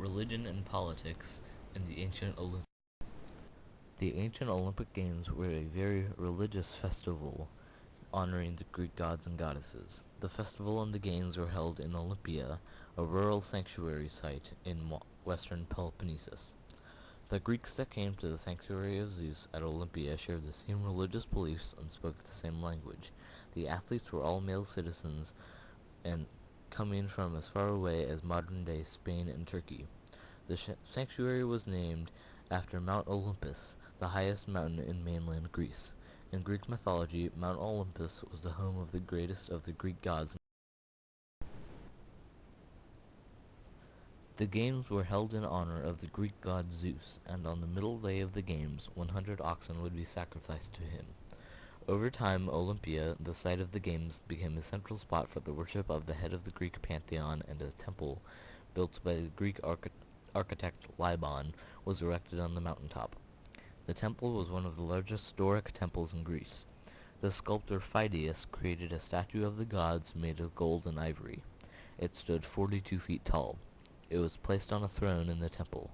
Religion and politics in the ancient Olympics. The ancient Olympic Games were a very religious festival honoring the Greek gods and goddesses. The festival and the games were held in Olympia, a rural sanctuary site in western Peloponnesus. The Greeks that came to the sanctuary of Zeus at Olympia shared the same religious beliefs and spoke the same language. The athletes were all male citizens and coming from as far away as modern-day Spain and Turkey. The sanctuary was named after Mount Olympus, the highest mountain in mainland Greece. In Greek mythology, Mount Olympus was the home of the greatest of the Greek gods. The games were held in honor of the Greek god Zeus, and on the middle day of the games 100 oxen would be sacrificed to him. Over time, Olympia, the site of the games, became a central spot for the worship of the head of the Greek pantheon, and a temple, built by the Greek architect Liban, was erected on the mountaintop. The temple was one of the largest Doric temples in Greece. The sculptor Phidias created a statue of the gods made of gold and ivory. It stood 42 feet tall. It was placed on a throne in the temple.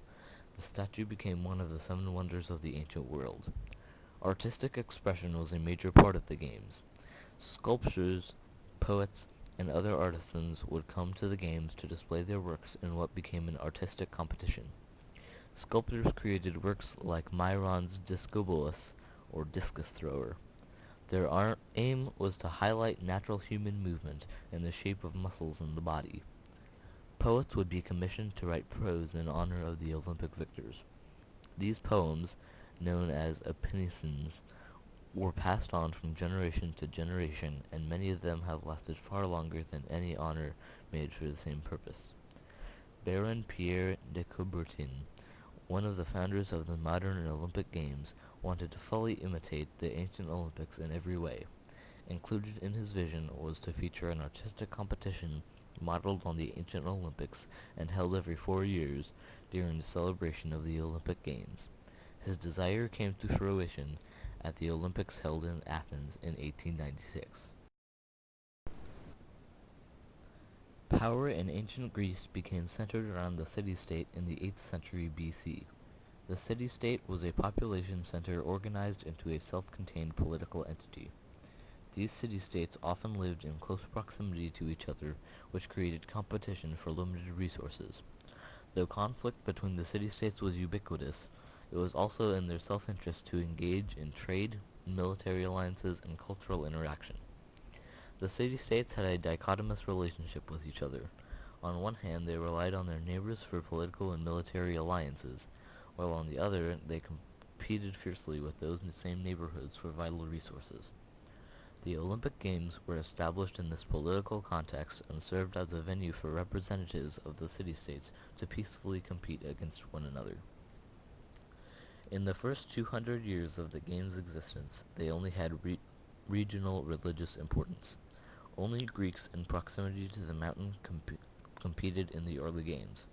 The statue became one of the seven wonders of the ancient world. Artistic expression was a major part of the games. Sculptors, poets, and other artisans would come to the games to display their works in what became an artistic competition. Sculptors created works like Myron's Discobolus, or discus thrower. Their aim was to highlight natural human movement and the shape of muscles in the body. Poets would be commissioned to write prose in honor of the Olympic victors. These poems, known as epimnesis, were passed on from generation to generation, and many of them have lasted far longer than any honor made for the same purpose. Baron Pierre de Coubertin, one of the founders of the modern Olympic Games, wanted to fully imitate the ancient Olympics in every way. Included in his vision was to feature an artistic competition modeled on the ancient Olympics and held every 4 years during the celebration of the Olympic Games. His desire came to fruition at the Olympics held in Athens in 1896. Power in ancient Greece became centered around the city-state in the 8th century BC. The city-state was a population center organized into a self-contained political entity. These city-states often lived in close proximity to each other, which created competition for limited resources. Though conflict between the city-states was ubiquitous, it was also in their self-interest to engage in trade, military alliances, and cultural interaction. The city-states had a dichotomous relationship with each other. On one hand, they relied on their neighbors for political and military alliances, while on the other, they competed fiercely with those same neighborhoods for vital resources. The Olympic Games were established in this political context and served as a venue for representatives of the city-states to peacefully compete against one another. In the first 200 years of the Games' existence, they only had regional religious importance. Only Greeks in proximity to the mountain competed in the early Games.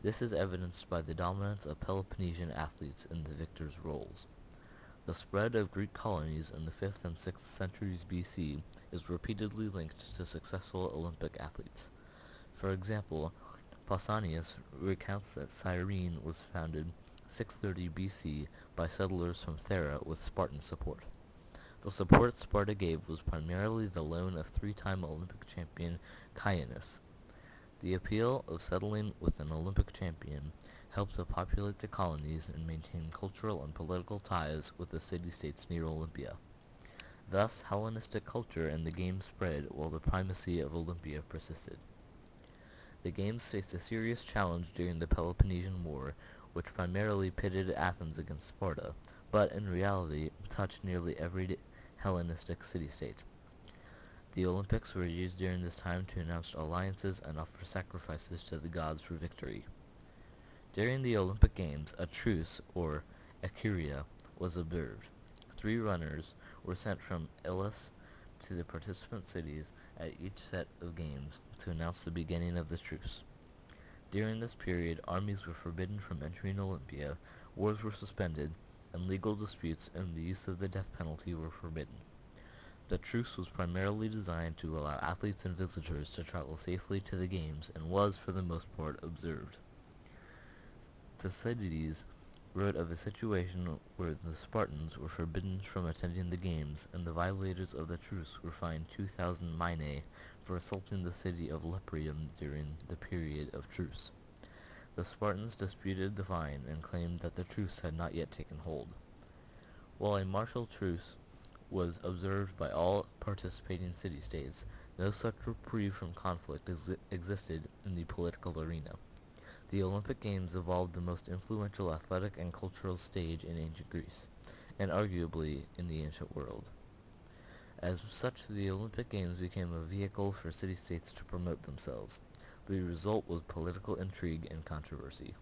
This is evidenced by the dominance of Peloponnesian athletes in the victors' roles. The spread of Greek colonies in the 5th and 6th centuries BC is repeatedly linked to successful Olympic athletes. For example, Pausanias recounts that Cyrene was founded 630 BC by settlers from Thera with Spartan support. The support Sparta gave was primarily the loan of 3-time Olympic champion Caianus. The appeal of settling with an Olympic champion helped to populate the colonies and maintain cultural and political ties with the city-states near Olympia. Thus, Hellenistic culture and the Games spread while the primacy of Olympia persisted. The Games faced a serious challenge during the Peloponnesian War, which primarily pitted Athens against Sparta, but in reality touched nearly every Hellenistic city-state. The Olympics were used during this time to announce alliances and offer sacrifices to the gods for victory. During the Olympic Games, a truce, or equirria, was observed. 3 runners were sent from Elis to the participant cities at each set of games to announce the beginning of the truce. During this period, armies were forbidden from entering Olympia, wars were suspended, and legal disputes and the use of the death penalty were forbidden. The truce was primarily designed to allow athletes and visitors to travel safely to the games and was, for the most part, observed. Thucydides wrote of a situation where the Spartans were forbidden from attending the games, and the violators of the truce were fined 2,000 minae for assaulting the city of Leprium during the period of truce. The Spartans disputed the fine and claimed that the truce had not yet taken hold. While a martial truce was observed by all participating city-states, no such reprieve from conflict existed in the political arena. The Olympic Games evolved the most influential athletic and cultural stage in ancient Greece, and arguably in the ancient world. As such, the Olympic Games became a vehicle for city-states to promote themselves. The result was political intrigue and controversy.